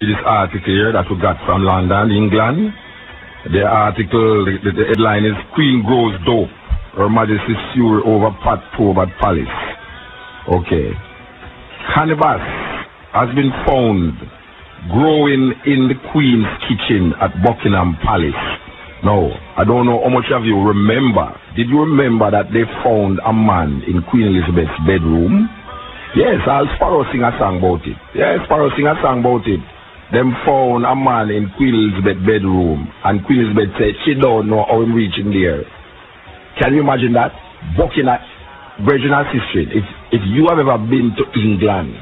This article here that we got from London, England. The article, the headline is Queen Grows Dope. Her Majesty Sued over Pat Probat Palace. Okay. Cannabis has been found growing in the Queen's kitchen at Buckingham Palace. Now, I don't know how much of you remember. Did you remember that they found a man in Queen Elizabeth's bedroom? Yes, Al Sparrow sing a song about it. Yes, Sparrow sing a song about it. Them found a man in Queen Elizabeth's bedroom, and Queen Elizabeth said she don't know how him reaching there. Can you imagine that? Buckingham, Virginal history. If you have ever been to England,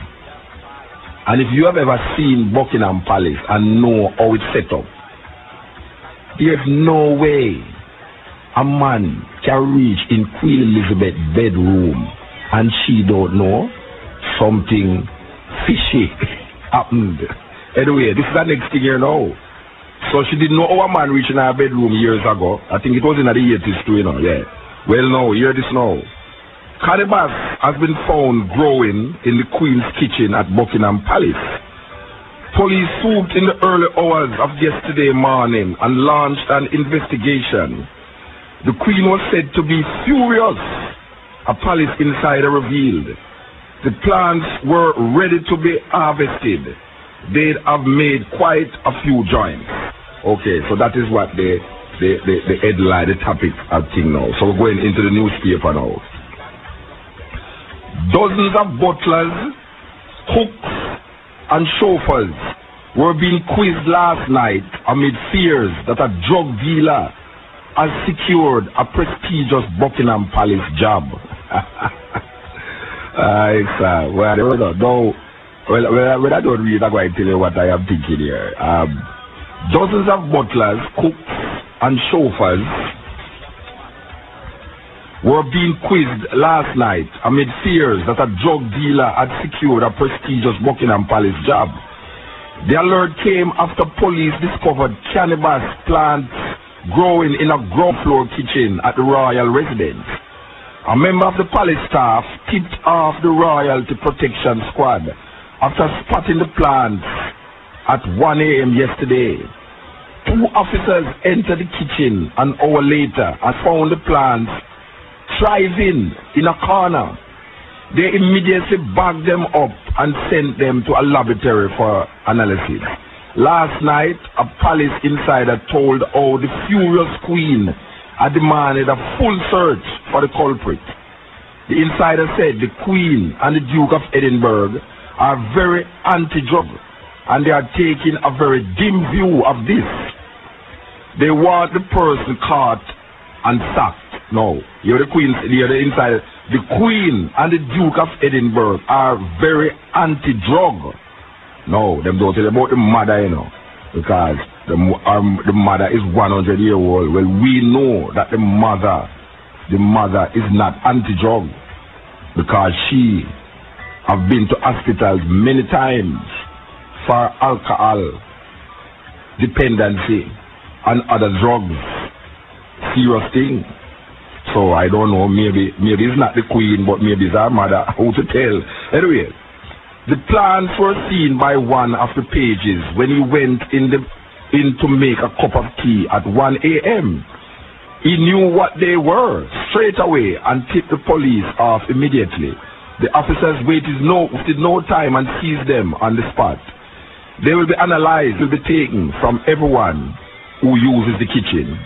and if you have ever seen Buckingham Palace and know how it's set up, there's no way a man can reach in Queen Elizabeth's bedroom and she don't know something fishy happened. Anyway, this is the next thing here now. So she didn't know how a man reached in her bedroom years ago. I think it was in the 80s too, you know, yeah. Well, now, hear this now. Cannabis has been found growing in the Queen's kitchen at Buckingham Palace. Police swooped in the early hours of yesterday morning and launched an investigation. The Queen was said to be furious. A palace insider revealed the plants were ready to be harvested. They'd have made quite a few joints. Okay, so that is what the headline, the topic of thing now. So we're going into the newspaper now. Dozens of butlers, cooks, and chauffeurs were being quizzed last night amid fears that a drug dealer has secured a prestigious Buckingham Palace job. Well, I don't read, I'm going to tell you what I am thinking here. Dozens of butlers, cooks, and chauffeurs were being quizzed last night amid fears that a drug dealer had secured a prestigious Buckingham Palace job. The alert came after police discovered cannabis plants growing in a ground floor kitchen at the royal residence. A member of the palace staff tipped off the Royalty Protection Squad after spotting the plants at 1 a.m. yesterday. 2 officers entered the kitchen an hour later and found the plants thriving in a corner. They immediately bagged them up and sent them to a laboratory for analysis. Last night, a palace insider told how the furious Queen had demanded a full search for the culprit. The insider said the Queen and the Duke of Edinburgh are very anti-drug, and they are taking a very dim view of this. They want the person caught and sacked. No, you're the Queen, you're the insider. The Queen and the Duke of Edinburgh are very anti-drug. No, them don't tell about the mother, you know, because the mother is 100 years old. Well, we know that the mother is not anti-drug because she have been to hospitals many times for alcohol dependency and other drugs. Serious thing. So I don't know, maybe it's not the Queen, but maybe it's our mother. How to tell? Anyway, the plants were seen by one of the pages when he went in to make a cup of tea at 1 a.m. He knew what they were straight away and tipped the police off immediately. The officers wasted no time and seized them on the spot. They will be analyzed, will be taken from everyone who uses the kitchen.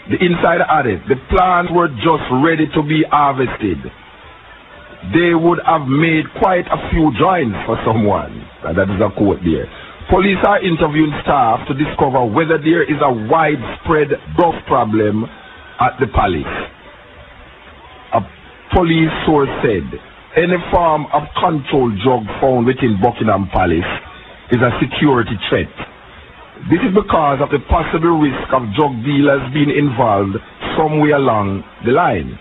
The insider added, the plants were just ready to be harvested. They would have made quite a few joints for someone. That is a quote there. Police are interviewing staff to discover whether there is a widespread drug problem at the palace. A police source said, any form of controlled drug found within Buckingham Palace is a security threat. This is because of the possible risk of drug dealers being involved somewhere along the line.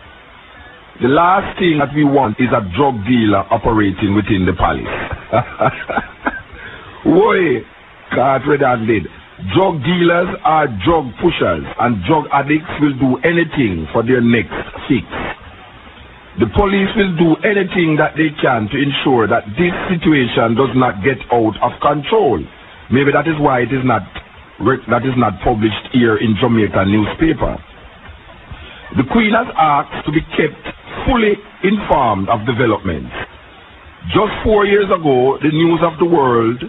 The last thing that we want is a drug dealer operating within the palace. Why? God redundant. Drug dealers are drug pushers, and drug addicts will do anything for their next fix. The police will do anything that they can to ensure that this situation does not get out of control. Maybe that is why it is not published here in Jamaican newspaper. The Queen has asked to be kept fully informed of developments. Just 4 years ago, the news of the world,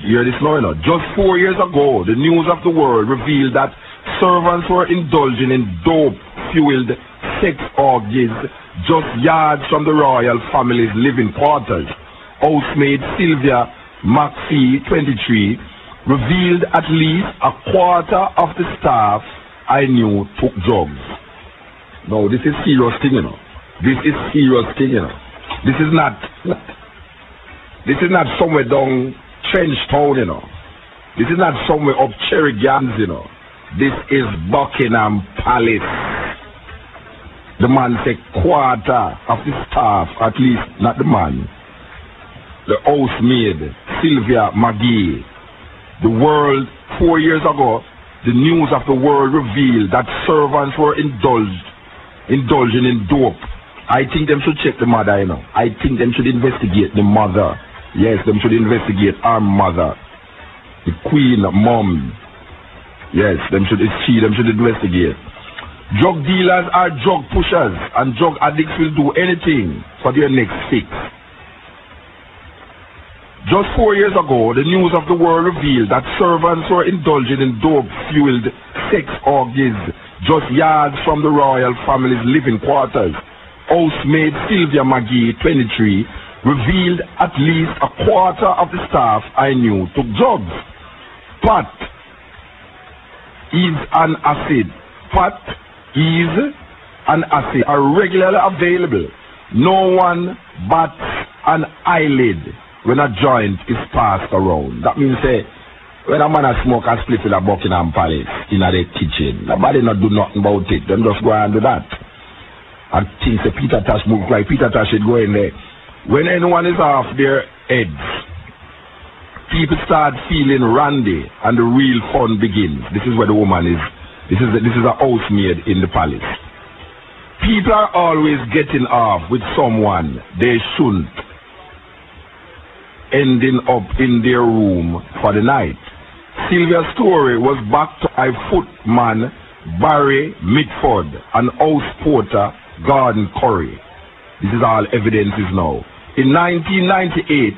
hear this now, just 4 years ago, the news of the world revealed that servants were indulging in dope-fueled sex orgies just yards from the royal family's living quarters. Housemaid Sylvia Maxey, 23, revealed at least a quarter of the staff I knew took drugs. No, this is serious thing, This is serious thing, This is not somewhere down Trench Town, This is not somewhere up Cherry Gams, This is Buckingham Palace. The man said quarter of the staff, at least not the man. The housemaid, Sylvia Magee. The world, 4 years ago, the news of the world revealed that servants were indulging in dope. I think them should check the mother, I think them should investigate the mother. Yes, them should investigate our mother. The Queen Mom. Yes, them should investigate. Drug dealers are drug pushers, and drug addicts will do anything for their next fix. Just 4 years ago, the news of the world revealed that servants were indulging in dope-fueled sex orgies just yards from the royal family's living quarters. Housemaid Sylvia Magee, 23, revealed at least a quarter of the staff I knew took drugs. Pot is an acid. Pot is an acid are regularly available. No one bats an eyelid when a joint is passed around. That means when a man a smoke a split in a Buckingham Palace in a kitchen, nobody not do nothing about it. Them just go and do that. I think Peter Tosh move like Peter Tosh should go in there. When anyone is off their heads, people start feeling randy and the real fun begins. This is where the woman is. This is a housemaid in the palace. People are always getting off with someone they shouldn't, ending up in their room for the night. Sylvia's story was backed by footman Barry Mitford and house porter Gordon Curry. This is all evidences now. In 1998,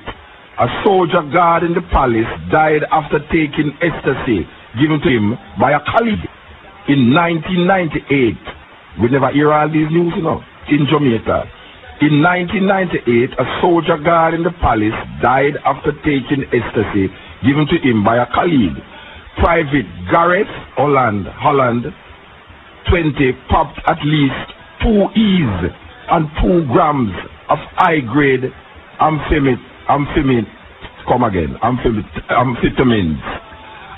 a soldier guard in the palace died after taking ecstasy given to him by a colleague. In 1998, we never hear all these news, in Jamaica. In 1998, a soldier guard in the palace died after taking ecstasy given to him by a colleague. Private Gareth Holland, 20, popped at least 2 E's and 2 grams of high-grade amphetamines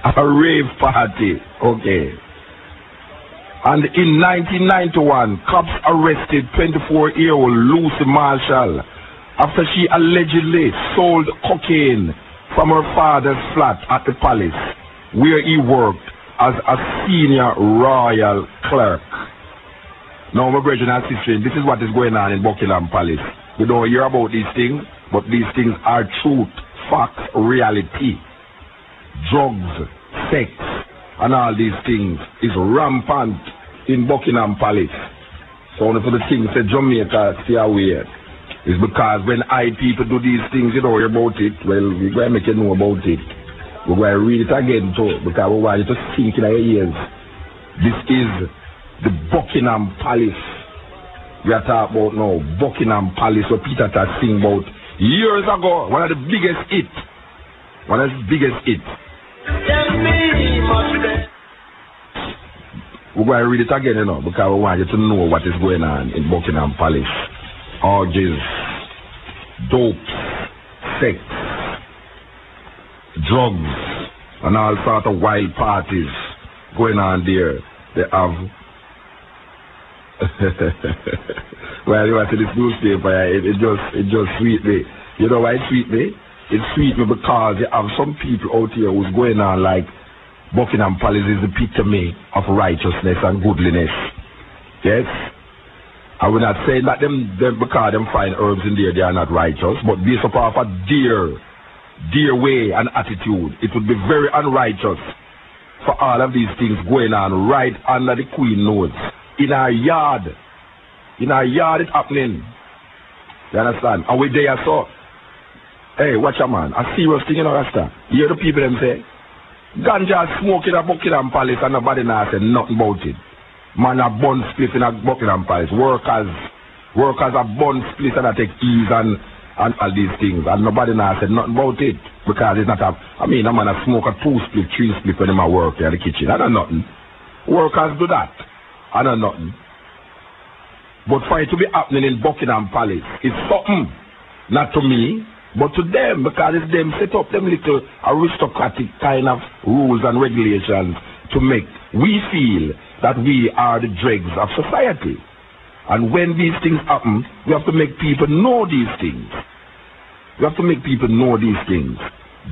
at a rave party. Okay. And in 1991, cops arrested 24-year-old Lucy Marshall after she allegedly sold cocaine from her father's flat at the palace, where he worked as a senior royal clerk. Now, my brethren and sisters, this is what is going on in Buckingham Palace. We don't hear about these things, but these things are truth, facts, reality. Drugs, sex, and all these things is rampant in Buckingham Palace. So one of the things that Jamaica stay aware is because when people do these things, you don't hear about it. Well, we're going to make you know about it. We're going to read it again too, because we want you to think in your ears. This is the Buckingham Palace we are talking about now. Buckingham Palace, where Peter Tosh sing about years ago. One of the biggest hits. We're going to read it again, because we want you to know what is going on in Buckingham Palace. Orgies, dope, sex, drugs, and all sorts of wild parties going on there. They have well, you see this newspaper, it just sweet me. You know why it sweet me? It sweet me because you have some people out here who's going on like Buckingham Palace is the epitome of righteousness and goodliness. Yes? I will not say that them because them find herbs in there, they are not righteous, but based upon a dear their way and attitude. It would be very unrighteous for all of these things going on right under the Queen nose. In our yard. In our yard it's happening. You understand? And we there so, hey, watch a man. A serious thing, you know, Rasta. You hear the people them say, ganja smoking a Buckingham Palace and nobody now say nothing about it. Man a bun split in a Buckingham Palace. Workers a bun split and a take ease and all these things. And nobody now said nothing about it. Because it's not a, I mean, a man a smoke a 2 split, 3 split when them a work in the kitchen. I know nothing. Workers do that. I know nothing. But for it to be happening in Buckingham Palace, it's something. Not to me, but to them, because it's them set up them little aristocratic kind of rules and regulations to make we feel that we are the dregs of society. And when these things happen, we have to make people know these things. We have to make people know these things.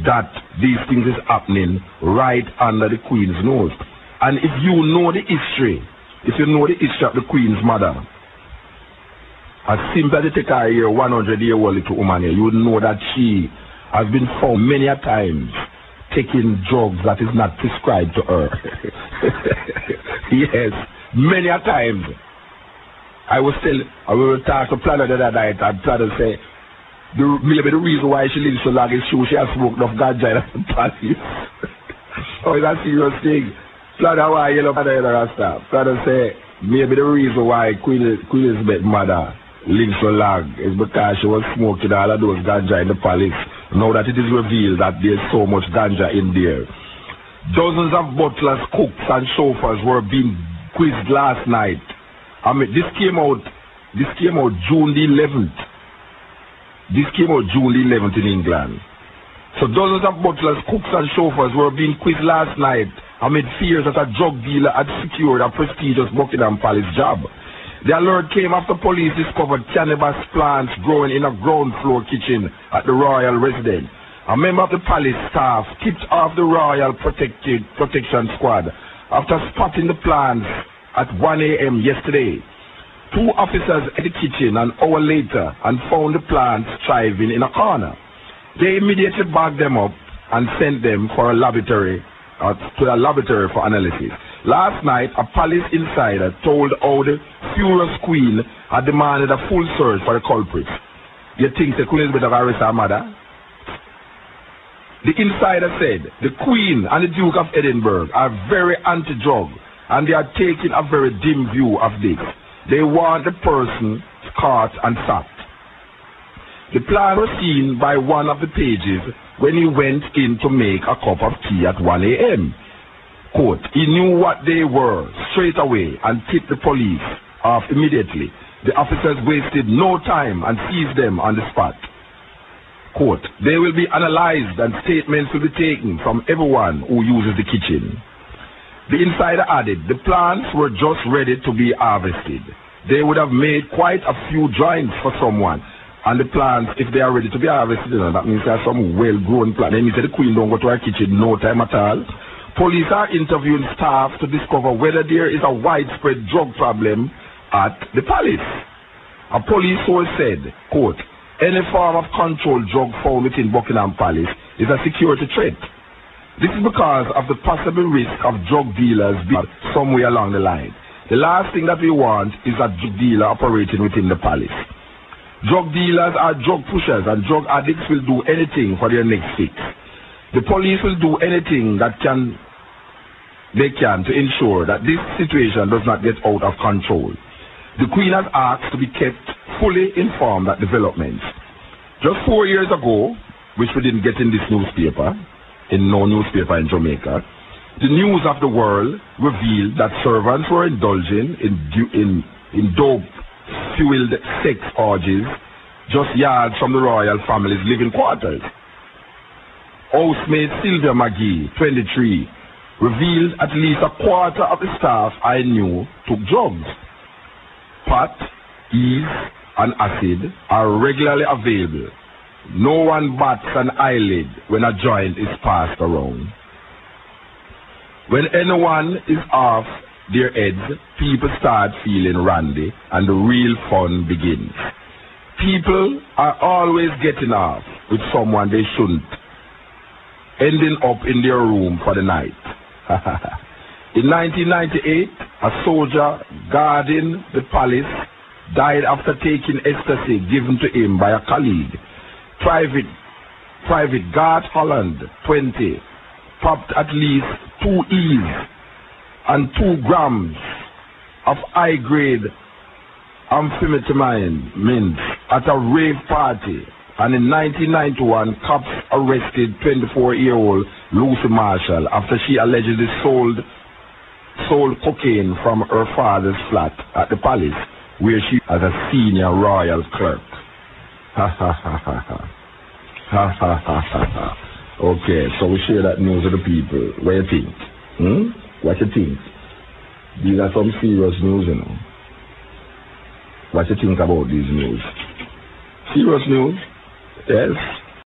That these things is happening right under the Queen's nose. And if you know the history, if you know the history of the Queen's mother, as simple as you take her here, 100-year-old little woman here, you would know that she has been found many a times taking drugs that is not prescribed to her. Yes, many a times. I will talk to Planner the other night, and Planner say, maybe the reason why she lives so long is she has smoked enough ganja in the Palace. Oh, it's a serious thing. Planner, why you look at the other stuff? Planner say, maybe the reason why Queen Elizabeth's mother lives so long is because she was smoking all of those ganja in the Palace. Now that it is revealed that there's so much ganja in there. Dozens of butlers, cooks, and chauffeurs were being quizzed last night. I mean, this came out June the 11th. This came out June the 11th in England. So dozens of butlers, cooks, and chauffeurs were being quizzed last night amid fears that a drug dealer had secured a prestigious Buckingham Palace job. The alert came after police discovered cannabis plants growing in a ground floor kitchen at the royal residence. A member of the palace staff tipped off the royal protection squad after spotting the plants at 1 a.m. yesterday. 2 officers at the kitchen an hour later and found the plants thriving in a corner. They immediately bagged them up and sent them for a laboratory to a laboratory for analysis. Last night, a palace insider told how the furious Queen had demanded a full search for the culprits. You think the Queen Elizabeth have arrested her mother? The insider said the Queen and the Duke of Edinburgh are very anti-drug, and they are taking a very dim view of this. They want the person caught and sacked. The plan was seen by one of the pages when he went in to make a cup of tea at 1 a.m. Quote, he knew what they were straight away and tipped the police off immediately. The officers wasted no time and seized them on the spot. Quote, they will be analyzed and statements will be taken from everyone who uses the kitchen. The insider added, the plants were just ready to be harvested. They would have made quite a few joints for someone. And the plants, if they are ready to be harvested, that means there are some well-grown plants. That means that the Queen don't go to her kitchen no time at all. Police are interviewing staff to discover whether there is a widespread drug problem at the palace. A police source said, quote, any form of controlled drug found within Buckingham Palace is a security threat. This is because of the possible risk of drug dealers being somewhere along the line. The last thing that we want is a drug dealer operating within the palace. Drug dealers are drug pushers, and drug addicts will do anything for their next fix. The police will do anything that they can to ensure that this situation does not get out of control. The Queen has asked to be kept fully informed of developments. Just 4 years ago, which we didn't get in this newspaper, in no newspaper in Jamaica, the news of the world revealed that servants were indulging in dope-fueled sex orgies just yards from the royal family's living quarters. Housemaid Sylvia McGee, 23, revealed at least a quarter of the staff I knew took drugs. Pot, ease, and acid are regularly available. No one bats an eyelid when a joint is passed around. When anyone is off their heads, people start feeling randy and the real fun begins. People are always getting off with someone they shouldn't ending up in their room for the night. In 1998, a soldier guarding the palace died after taking ecstasy given to him by a colleague. Private Gart Holland, 20, popped at least 2 E's and 2 grams of high-grade amphetamine mints at a rave party. And in 1991, cops arrested 24-year-old Lucy Marshall after she allegedly sold cocaine from her father's flat at the palace, where she was a senior royal clerk. Ha ha ha ha ha. Ha ha ha ha ha. Okay, so we share that news with the people. What do you think? What do you think? These are some serious news, you know. What do you think about these news? Serious news? Yes.